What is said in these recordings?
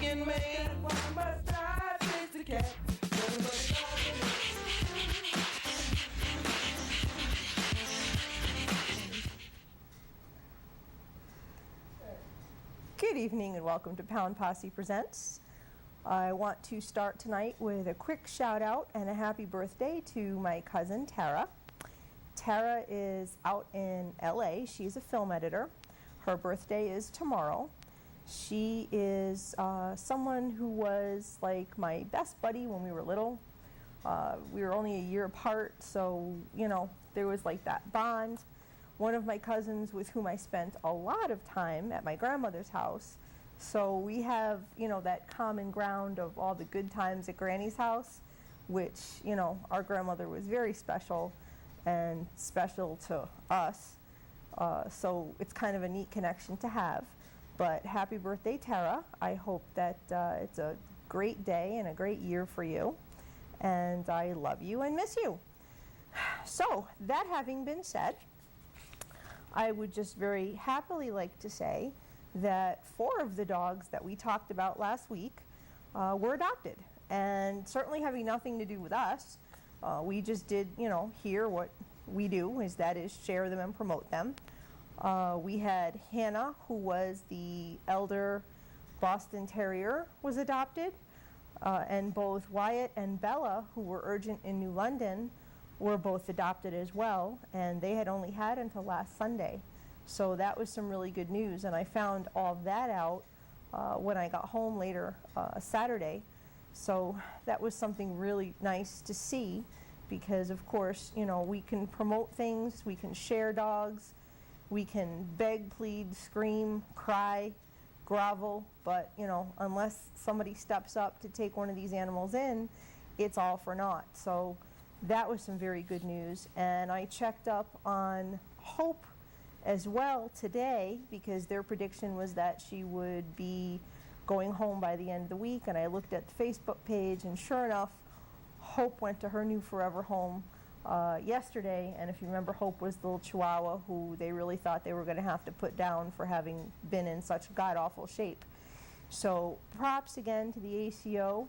being made. Why must I chase the cat? Good evening and welcome to Pound Posse Presents. I want to start tonight with a quick shout out and a happy birthday to my cousin Tara. Tara is out in LA. She's a film editor. Her birthday is tomorrow. She is someone who was like my best buddy when we were little. We were only a year apart, so there was like that bond. One of my cousins with whom I spent a lot of time at my grandmother's house. So we have, that common ground of all the good times at Granny's house, which, our grandmother was very special and special to us. So it's kind of a neat connection to have. But happy birthday, Tara. I hope that it's a great day and a great year for you. And I love you and miss you. So that having been said, I would just very happily like to say that 4 of the dogs that we talked about last week were adopted, and certainly having nothing to do with us. We just did, here what we do is share them and promote them. We had Hannah, who was the elder Boston Terrier, was adopted, and both Wyatt and Bella, who were urgent in New London, were both adopted as well, and they had only had until last Sunday. So that was some really good news, and I found all that out when I got home later Saturday. So that was something really nice to see, because of course, we can promote things, we can share dogs, we can beg, plead, scream, cry, grovel, but unless somebody steps up to take one of these animals in, it's all for naught. So that was some very good news. And I checked up on Hope as well today, because their prediction was that she would be going home by the end of the week. And I looked at the Facebook page, and sure enough, Hope went to her new forever home yesterday. And if you remember, Hope was the little Chihuahua who they really thought they were going to have to put down for having been in such god-awful shape. So props again to the ACO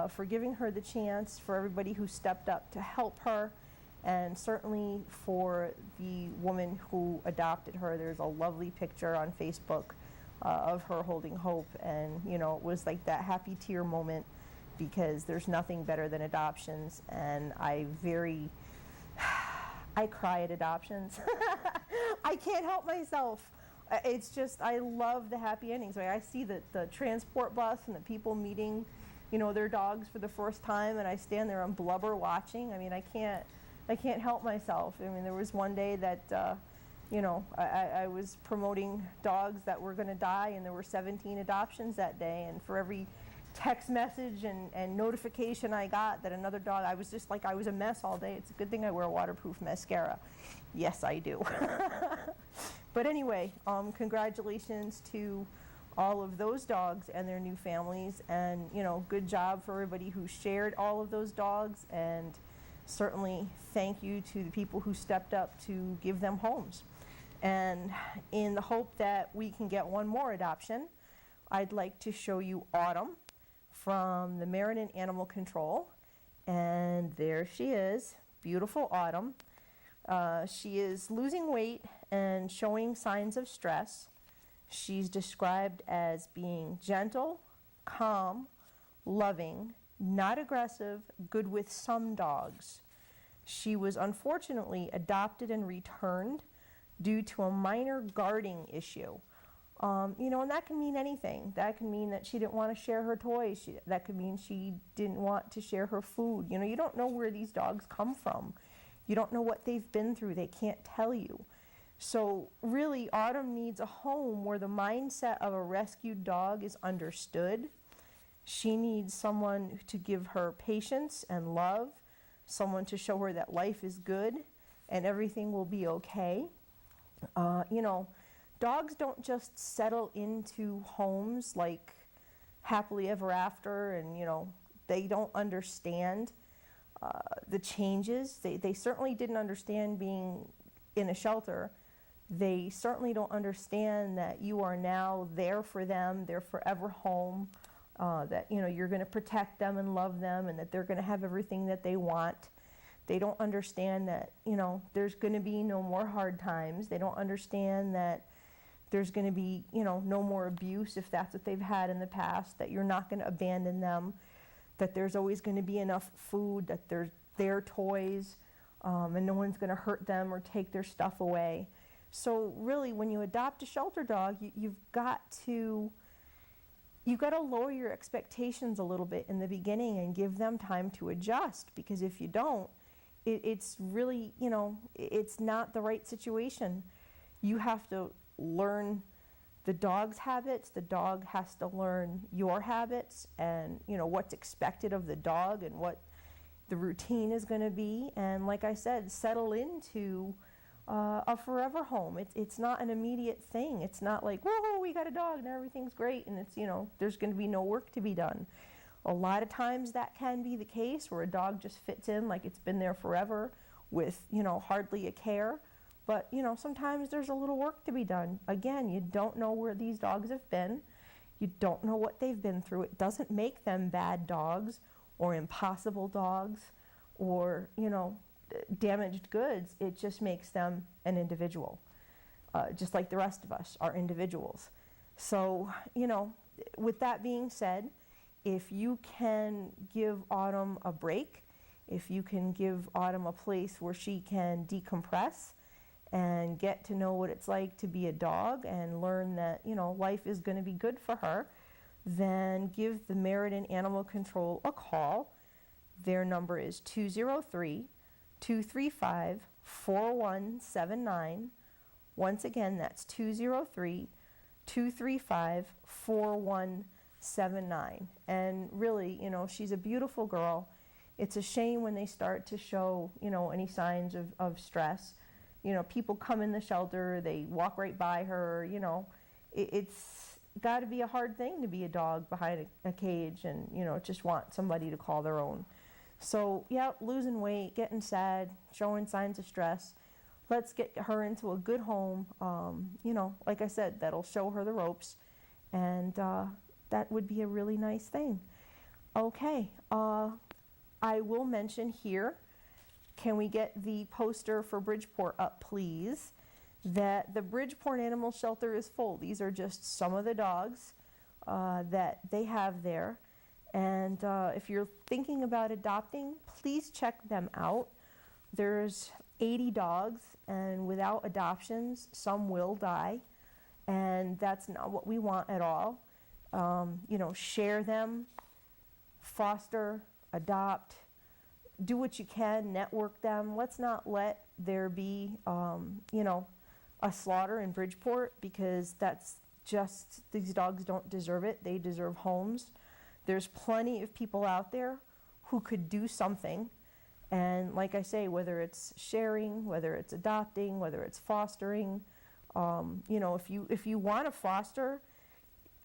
for giving her the chance, for everybody who stepped up to help her, and certainly for the woman who adopted her. There's a lovely picture on Facebook of her holding Hope, and it was like that happy tear moment, because there's nothing better than adoptions, and I cry at adoptions. I can't help myself. It's just, I love the happy endings. I see the transport bus and the people meeting their dogs for the first time, and I stand there and blubber watching. I mean, I can't help myself. I mean, there was one day that, I was promoting dogs that were going to die, and there were 17 adoptions that day, and for every text message and notification I got that another dog, I was just like, I was a mess all day. It's a good thing I wear waterproof mascara. Yes, I do. But anyway, congratulations to all of those dogs and their new families, and good job for everybody who shared all of those dogs, and certainly thank you to the people who stepped up to give them homes. And in the hope that we can get one more adoption, I'd like to show you Autumn from the Meriden Animal Control, and there she is, beautiful Autumn. She is losing weight and showing signs of stress. She's described as being gentle, calm, loving, not aggressive, good with some dogs. She was unfortunately adopted and returned due to a minor guarding issue. And that can mean anything. That can mean that she didn't want to share her toys. That could mean she didn't want to share her food. You don't know where these dogs come from. You don't know what they've been through. They can't tell you. So really, Autumn needs a home where the mindset of a rescued dog is understood. She needs someone to give her patience and love, someone to show her that life is good and everything will be okay. Dogs don't just settle into homes like happily ever after, and they don't understand the changes. They certainly didn't understand being in a shelter. They certainly don't understand that you are now there for them, their forever home. that, you know, you're going to protect them and love them and that they're going to have everything that they want. They don't understand that, you know, there's going to be no more hard times. They don't understand that there's going to be, you know, no more abuse if that's what they've had in the past, that you're not going to abandon them, that there's always going to be enough food, that there's their toys, and no one's going to hurt them or take their stuff away. So really, when you adopt a shelter dog, you've got to lower your expectations a little bit in the beginning and give them time to adjust, because if you don't, it's really, you know, it's not the right situation. You have to learn the dog's habits, the dog has to learn your habits, and, you know, what's expected of the dog and what the routine is going to be. And like I said, settle into a forever home. It's not an immediate thing. It's not like, whoa, we got a dog and everything's great and it's, you know, there's going to be no work to be done. A lot of times that can be the case, where a dog just fits in like it's been there forever with, you know, hardly a care. But, you know, sometimes there's a little work to be done. Again, you don't know where these dogs have been. You don't know what they've been through. It doesn't make them bad dogs or impossible dogs or, you know, damaged goods. It just makes them an individual, just like the rest of us are individuals. So, you know, with that being said, if you can give Autumn a break, if you can give Autumn a place where she can decompress and get to know what it's like to be a dog and learn that, you know, life is going to be good for her, then give the Meriden Animal Control a call. Their number is 203-235-4179. Once again, that's 203-235-4179. And really, you know, she's a beautiful girl. It's a shame when they start to show, you know, any signs of stress. You know, people come in the shelter, they walk right by her, you know. It's got to be a hard thing to be a dog behind a cage and, you know, just want somebody to call their own. So, yeah, losing weight, getting sad, showing signs of stress. Let's get her into a good home, you know, like I said, that'll show her the ropes, and that would be a really nice thing. Okay, I will mention here, can we get the poster for Bridgeport up, please? That the Bridgeport Animal Shelter is full. These are just some of the dogs that they have there. And if you're thinking about adopting, please check them out. There's 80 dogs, and without adoptions, some will die. And that's not what we want at all. You know, share them, foster, adopt, do what you can, network them. Let's not let there be, you know, a slaughter in Bridgeport, because that's just, these dogs don't deserve it. They deserve homes. There's plenty of people out there who could do something. And like I say, whether it's sharing, whether it's adopting, whether it's fostering, you know, if you want to foster,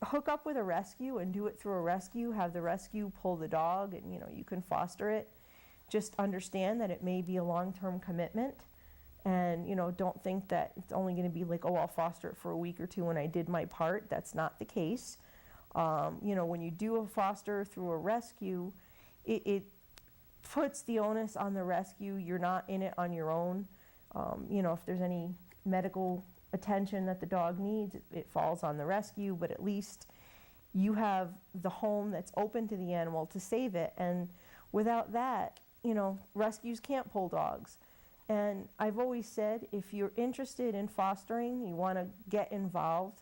hook up with a rescue and do it through a rescue. Have the rescue pull the dog, and, you know, you can foster it. Just understand that it may be a long-term commitment. And, you know, don't think that it's only going to be like, oh, I'll foster it for a week or two when I did my part. That's not the case. You know, when you do a foster through a rescue, it puts the onus on the rescue. You're not in it on your own. You know, if there's any medical attention that the dog needs, it falls on the rescue, but at least you have the home that's open to the animal to save it. And without that, you know, rescues can't pull dogs. And I've always said, if you're interested in fostering, you want to get involved,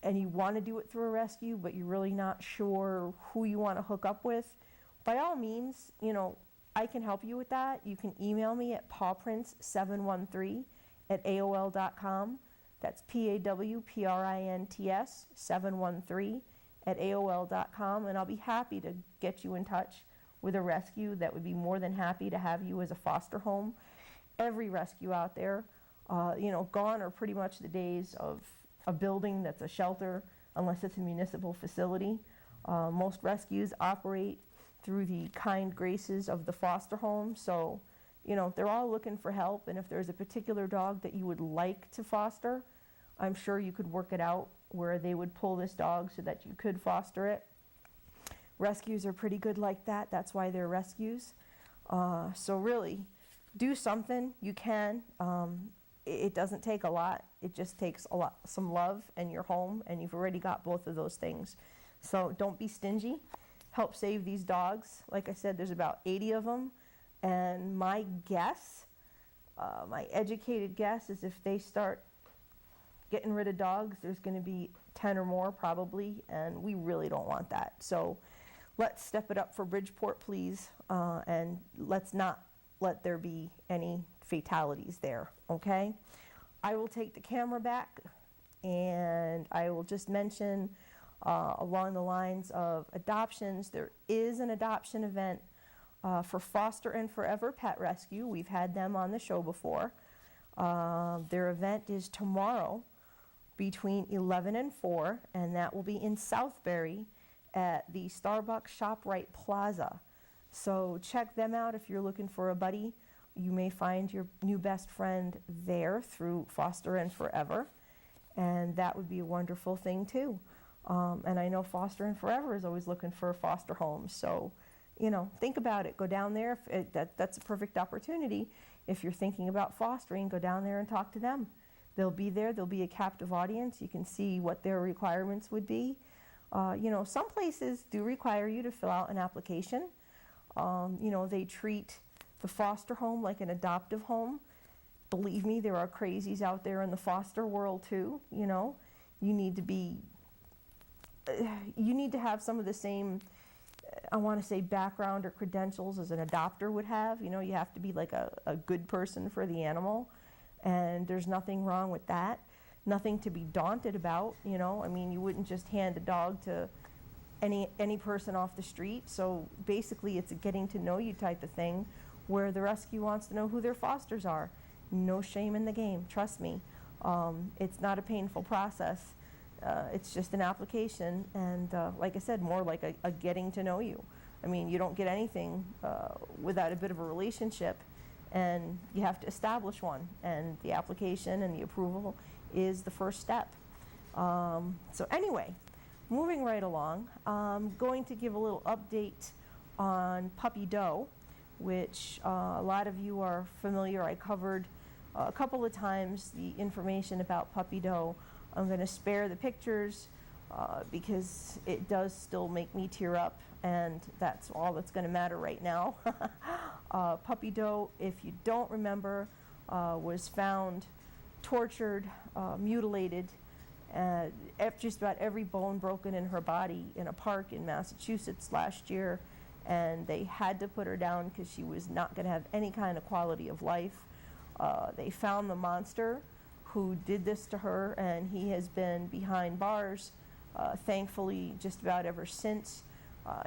and you want to do it through a rescue, but you're really not sure who you want to hook up with, by all means, you know, I can help you with that. You can email me at pawprints713@aol.com. That's PAWPRINTS 713@aol.com, and I'll be happy to get you in touch with a rescue that would be more than happy to have you as a foster home. Every rescue out there, you know, gone are pretty much the days of a building that's a shelter, unless it's a municipal facility. Most rescues operate through the kind graces of the foster home. So, you know, they're all looking for help, and if there's a particular dog that you would like to foster, I'm sure you could work it out where they would pull this dog so that you could foster it. Rescues are pretty good like that. That's why they're rescues. So really, do something. You can. It doesn't take a lot. It just takes some love and your home, and you've already got both of those things. So don't be stingy. Help save these dogs. Like I said, there's about 80 of them, and my guess, my educated guess, is if they start getting rid of dogs, there's going to be 10 or more probably, and we really don't want that. So let's step it up for Bridgeport, please, and let's not let there be any fatalities there, okay? I will take the camera back, and I will just mention along the lines of adoptions, there is an adoption event for Foster and Forever Pet Rescue. We've had them on the show before. Their event is tomorrow between 11 and 4, and that will be in Southbury at the Starbucks ShopRite Plaza. So check them out if you're looking for a buddy. You may find your new best friend there through Foster and Forever, and that would be a wonderful thing too. And I know Foster and Forever is always looking for foster homes, so think about it. Go down there. That's a perfect opportunity. If you're thinking about fostering, go down there and talk to them. They'll be there. There'll be a captive audience. You can see what their requirements would be. Some places do require you to fill out an application. They treat the foster home like an adoptive home. Believe me, there are crazies out there in the foster world too. You need to have some of the same, I want to say, background or credentials as an adopter would have. You have to be like a good person for the animal, and there's nothing wrong with that. Nothing to be daunted about. You wouldn't just hand a dog to any person off the street. So basically it's a getting to know you type of thing, where the rescue wants to know who their fosters are. No shame in the game, trust me. It's not a painful process. It's just an application, and like I said, more like a getting to know you. You don't get anything without a bit of a relationship, and you have to establish one, and the application and the approval is the first step. So anyway, moving right along, I'm going to give a little update on Puppy Doe, which a lot of you are familiar. I covered a couple of times the information about Puppy Doe. I'm going to spare the pictures because it does still make me tear up, and that's all that's going to matter right now. Puppy Doe, if you don't remember, was found tortured, mutilated, just about every bone broken in her body in a park in Massachusetts last year, and they had to put her down because she was not going to have any kind of quality of life. They found the monster who did this to her, and he has been behind bars, thankfully, just about ever since.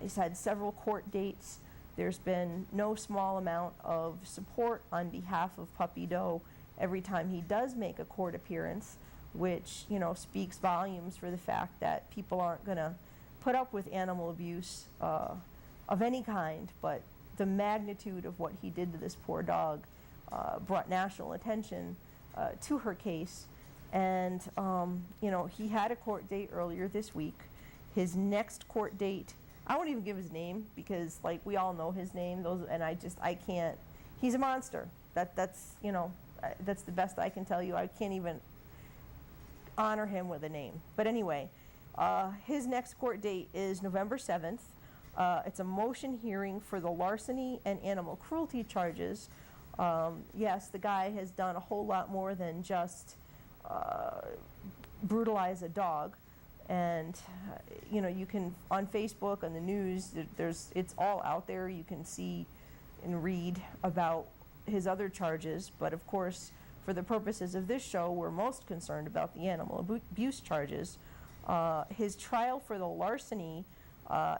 He's had several court dates. There's been no small amount of support on behalf of Puppy Doe every time he does make a court appearance, which speaks volumes for the fact that people aren't going to put up with animal abuse of any kind, but the magnitude of what he did to this poor dog brought national attention to her case. And he had a court date earlier this week. His next court date, I won't even give his name because we all know his name, I can't. He's a monster. That's the best I can tell you. I can't even honor him with a name. But anyway, his next court date is November 7th. It's a motion hearing for the larceny and animal cruelty charges. Yes, the guy has done a whole lot more than just brutalize a dog. And you can, on Facebook, on the news, it's all out there. You can see and read about his other charges. But of course, for the purposes of this show, we're most concerned about the animal abuse charges. His trial for the larceny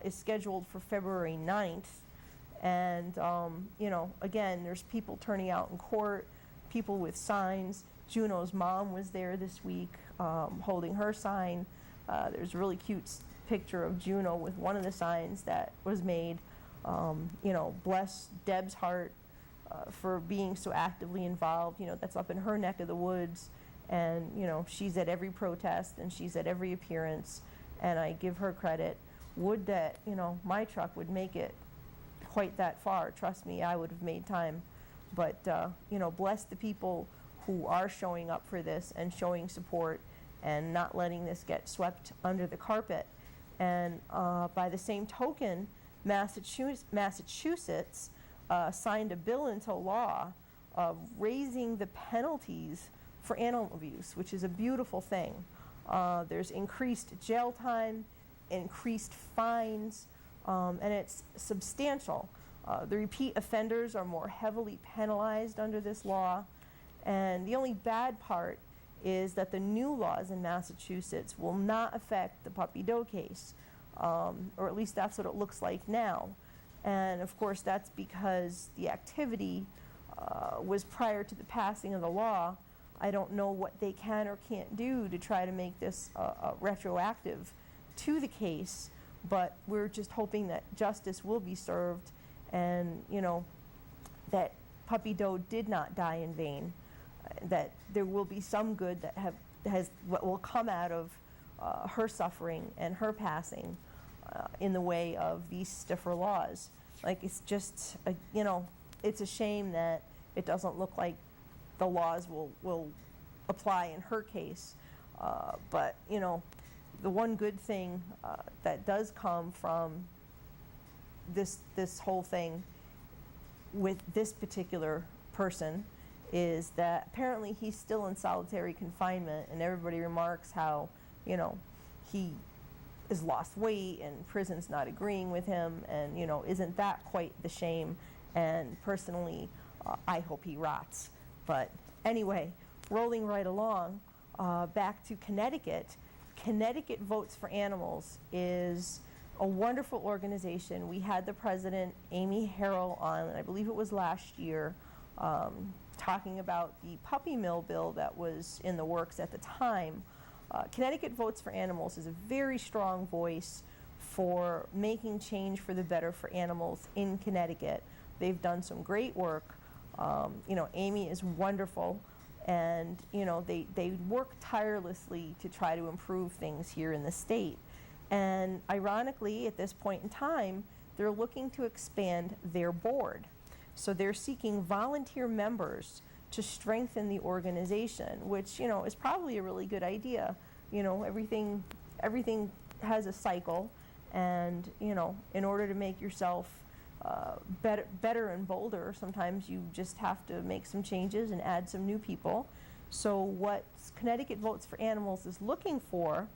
is scheduled for February 9th. And, again, there's people turning out in court, people with signs. Juno's mom was there this week holding her sign. There's a really cute picture of Juno with one of the signs that was made. Bless Deb's heart for being so actively involved. That's up in her neck of the woods. And, she's at every protest and she's at every appearance. And I give her credit. would that, my truck would make it quite that far. Trust me, I would have made time. But, bless the people who are showing up for this and showing support and not letting this get swept under the carpet. And by the same token, Massachusetts signed a bill into law raising the penalties for animal abuse, which is a beautiful thing. There's increased jail time, increased fines, and it's substantial. The repeat offenders are more heavily penalized under this law. And the only bad part is that the new laws in Massachusetts will not affect the Puppy Doe case, or at least that's what it looks like now. And of course, that's because the activity was prior to the passing of the law. I don't know what they can or can't do to try to make this retroactive to the case, but we're just hoping that justice will be served and, that Puppy Doe did not die in vain, that there will be some good that what will come out of her suffering and her passing in the way of these stiffer laws. Like, it's just, it's a shame that it doesn't look like the laws will apply in her case. But, the one good thing that does come from this whole thing with this particular person is that apparently he's still in solitary confinement, and everybody remarks how, he has lost weight and prison's not agreeing with him, and, isn't that quite the shame? And personally, I hope he rots. But anyway, rolling right along, back to Connecticut. Connecticut Votes for Animals is a wonderful organization. We had the president, Amy Harrell, on, I believe it was last year, talking about the puppy mill bill that was in the works at the time. Connecticut Votes for Animals is a very strong voice for making change for the better for animals in Connecticut. They've done some great work. Amy is wonderful, and they work tirelessly to try to improve things here in the state. And ironically, at this point in time, they're looking to expand their board. So they're seeking volunteer members to strengthen the organization, which, is probably a really good idea. Everything has a cycle, and, in order to make yourself better and bolder, sometimes you just have to make some changes and add some new people. So what Connecticut Votes for Animals is looking for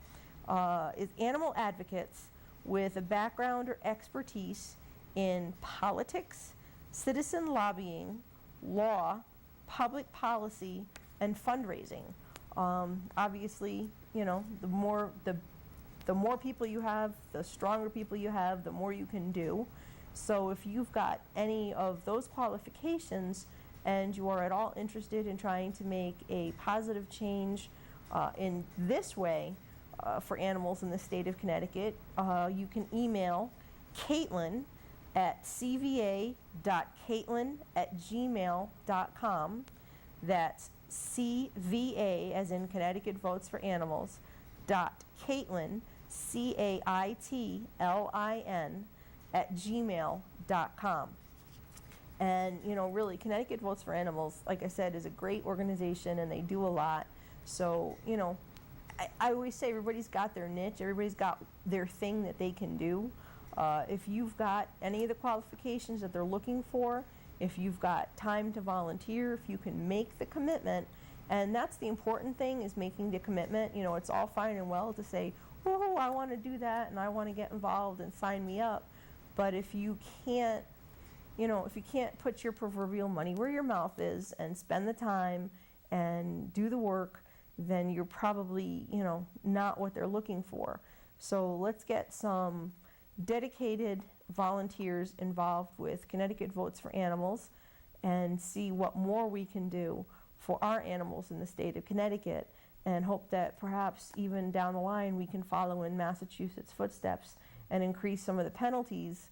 is animal advocates with a background or expertise in politics, citizen lobbying, law, public policy, and fundraising. Obviously, the more people you have, the stronger people you have, the more you can do. So if you've got any of those qualifications and you are at all interested in trying to make a positive change in this way for animals in the state of Connecticut, you can email Caitlin at cva.caitlin@gmail.com. That's CVA, as in Connecticut Votes for Animals, .Caitlin, CAITLIN, @gmail.com. And, really, Connecticut Votes for Animals, like I said, is a great organization, and they do a lot. So, I always say everybody's got their niche, everybody's got their thing that they can do. If you've got any of the qualifications that they're looking for, if you've got time to volunteer, if you can make the commitment, and that's the important thing, is making the commitment. It's all fine and well to say, oh, I want to do that and I want to get involved and sign me up. But if you can't, put your proverbial money where your mouth is and spend the time and do the work, then you're probably, not what they're looking for. So let's get some dedicated volunteers involved with Connecticut Votes for Animals and see what more we can do for our animals in the state of Connecticut, and hope that perhaps even down the line we can follow in Massachusetts' footsteps and increase some of the penalties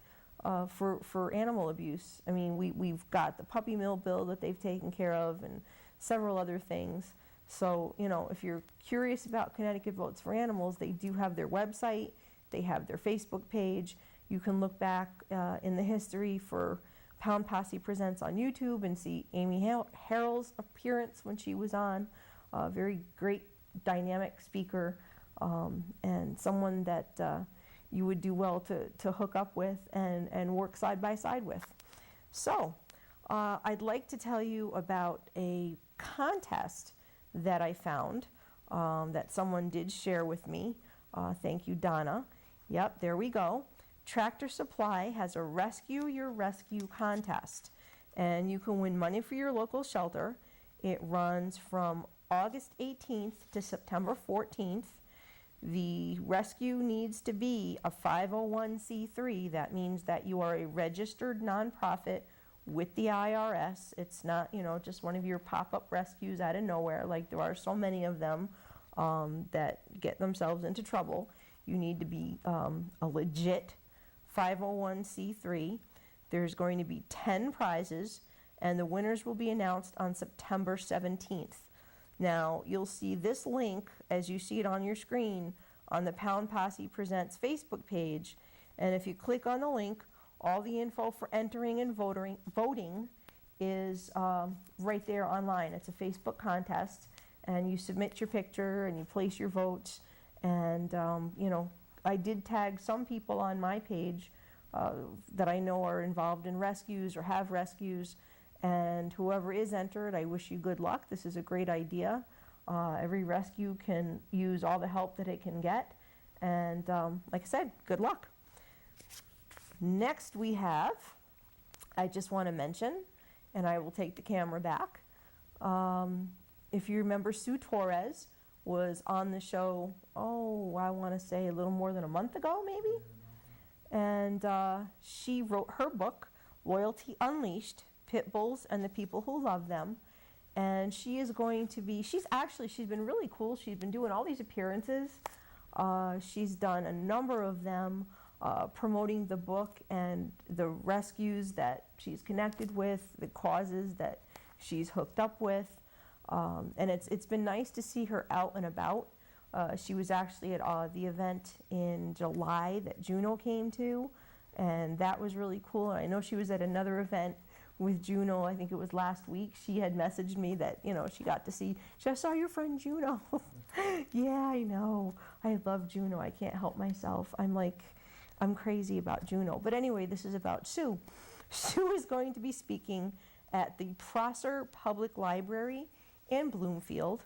for animal abuse. I mean, we've got the puppy mill bill that they've taken care of and several other things. So, if you're curious about Connecticut Votes for Animals, they do have their website. They have their Facebook page. You can look back in the history for Pound Posse Presents on YouTube and see Amy Harrell's appearance when she was on. A very great dynamic speaker, and someone that you would do well to hook up with and work side by side with. So I'd like to tell you about a contest that I found that someone did share with me. Thank you, Donna. Yep, there we go. Tractor Supply has a Rescue Your Rescue contest, and you can win money for your local shelter. It runs from August 18th to September 14th. The rescue needs to be a 501c3. That means that you are a registered nonprofit with the IRS. It's not, just one of your pop-up rescues out of nowhere, like there are so many of them that get themselves into trouble. You need to be a legit 501c3. There's going to be 10 prizes, and the winners will be announced on September 17th. Now, you'll see this link, as you see it on your screen, on the Pound Posse Presents Facebook page, and if you click on the link, all the info for entering and voting is right there online. It's a Facebook contest, and you submit your picture and you place your votes. And I did tag some people on my page that I know are involved in rescues or have rescues, and whoever is entered, I wish you good luck. This is a great idea. Every rescue can use all the help that it can get, and like I said, good luck. Next we have, I just want to mention, and I will take the camera back, if you remember, Sue Torres was on the show, I want to say a little more than a month ago, maybe? And she wrote her book, Loyalty Unleashed, Pit Bulls and the People Who Love Them. And she is going to be, she's been really cool. She's been doing all these appearances. She's done a number of them promoting the book and the rescues that she's connected with, the causes that she's hooked up with. And it's been nice to see her out and about. She was actually at the event in July that Juno came to, and that was really cool. And I know she was at another event with Juno, I think it was last week. She had messaged me that, she got to see, I saw your friend Juno. Yeah, I know. I love Juno. I can't help myself. I'm crazy about Juno. But anyway, this is about Sue. Sue is going to be speaking at the Prosser Public Library in Bloomfield.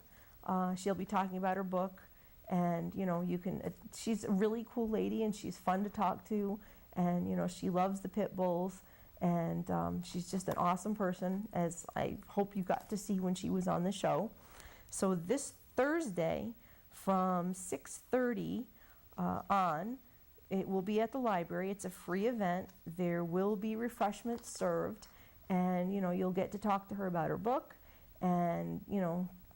She'll be talking about her book, and she's a really cool lady, and she's fun to talk to, and she loves the pit bulls, and she's just an awesome person, as I hope you got to see when she was on the show. So this Thursday from 6:30 on, it will be at the library. It's a free event. There will be refreshments served, and you'll get to talk to her about her book, and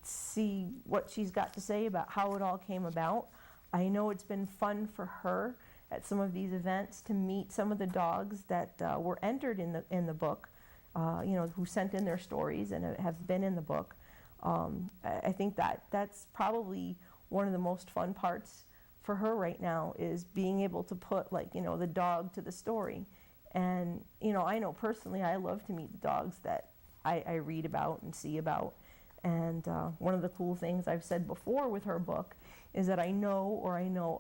see what she's got to say about how it all came about. I know it's been fun for her at some of these events to meet some of the dogs that were entered in the book, who sent in their stories and have been in the book. I think that's probably one of the most fun parts for her right now, is being able to put the dog to the story. And I know personally I love to meet the dogs that I read about and see about. And one of the cool things I've said before with her book is that I know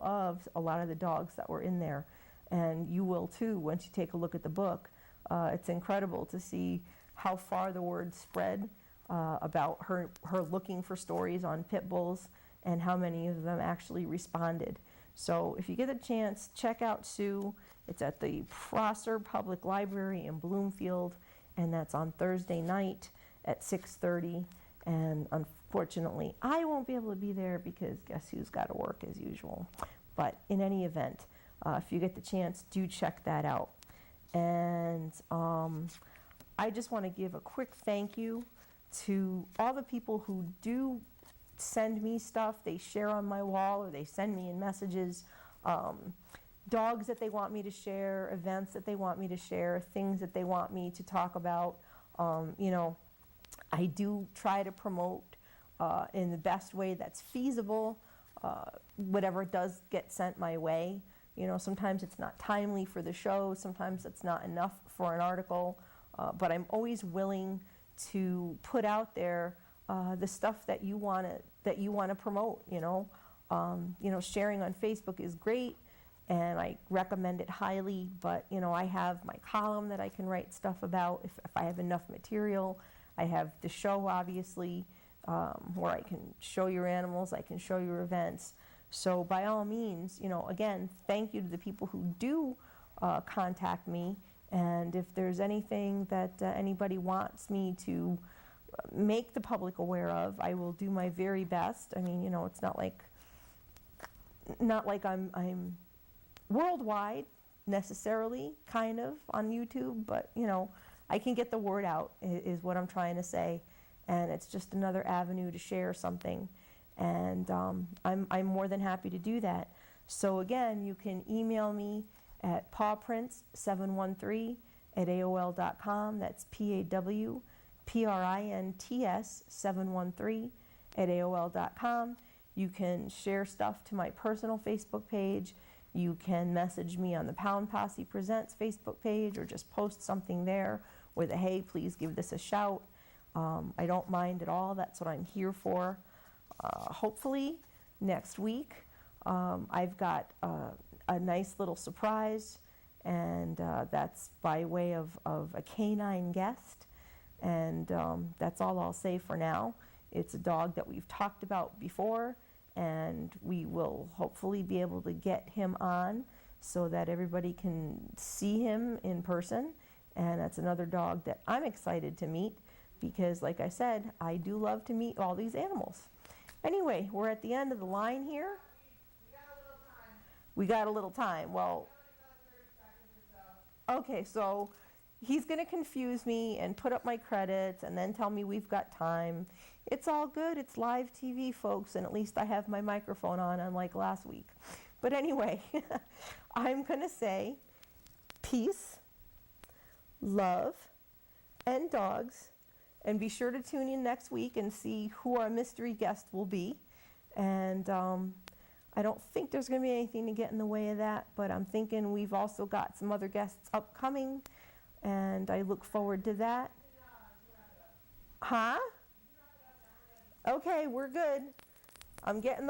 of a lot of the dogs that were in there. And you will too once you take a look at the book. It's incredible to see how far the word spread about her looking for stories on pit bulls, and how many of them actually responded. So if you get a chance, check out Sue. It's at the Prosser Public Library in Bloomfield, and that's on Thursday night at 6:30. And unfortunately, I won't be able to be there because guess who's got to work as usual. But in any event, if you get the chance, do check that out. And I just want to give a quick thank you to all the people who do send me stuff. They share on my wall, or they send me in messages, dogs that they want me to share, events that they want me to share, things that they want me to talk about. I do try to promote in the best way that's feasible whatever does get sent my way. You know, sometimes it's not timely for the show, sometimes it's not enough for an article, but I'm always willing to put out there the stuff that you want to promote. You know, sharing on Facebook is great, and I recommend it highly. But you know, I have my column that I can write stuff about if I have enough material. I have the show, obviously, where I can show your animals, I can show your events. So by all means, you know, again, thank you to the people who do contact me. And if there's anything that anybody wants me to make the public aware of, I will do my very best. I mean, you know, it's not like I'm worldwide necessarily, kind of, on YouTube, but you know, I can get the word out is what I'm trying to say, and it's just another avenue to share something, and I'm more than happy to do that. So again, you can email me at pawprints713@aol.com. That's PAWPRINTS713@aol.com. You can share stuff to my personal Facebook page. You can message me on the Pound Posse Presents Facebook page, or just post something there with a, hey, please give this a shout. I don't mind at all. That's what I'm here for. Hopefully next week I've got a nice little surprise, and that's by way of a canine guest, and that's all I'll say for now. It's a dog that we've talked about before, and we will hopefully be able to get him on so that everybody can see him in person. And that's another dog that I'm excited to meet, because like I said, I do love to meet all these animals. Anyway, we're at the end of the line here. We got a little time. Well, okay, so he's going to confuse me and put up my credits and then tell me we've got time. It's all good. It's live TV, folks, and at least I have my microphone on, unlike last week. But anyway, I'm going to say peace, love, and dogs, and be sure to tune in next week and see who our mystery guest will be. And I don't think there's going to be anything to get in the way of that, but I'm thinking we've also got some other guests upcoming, and I look forward to that. Huh? Okay, we're good. I'm getting the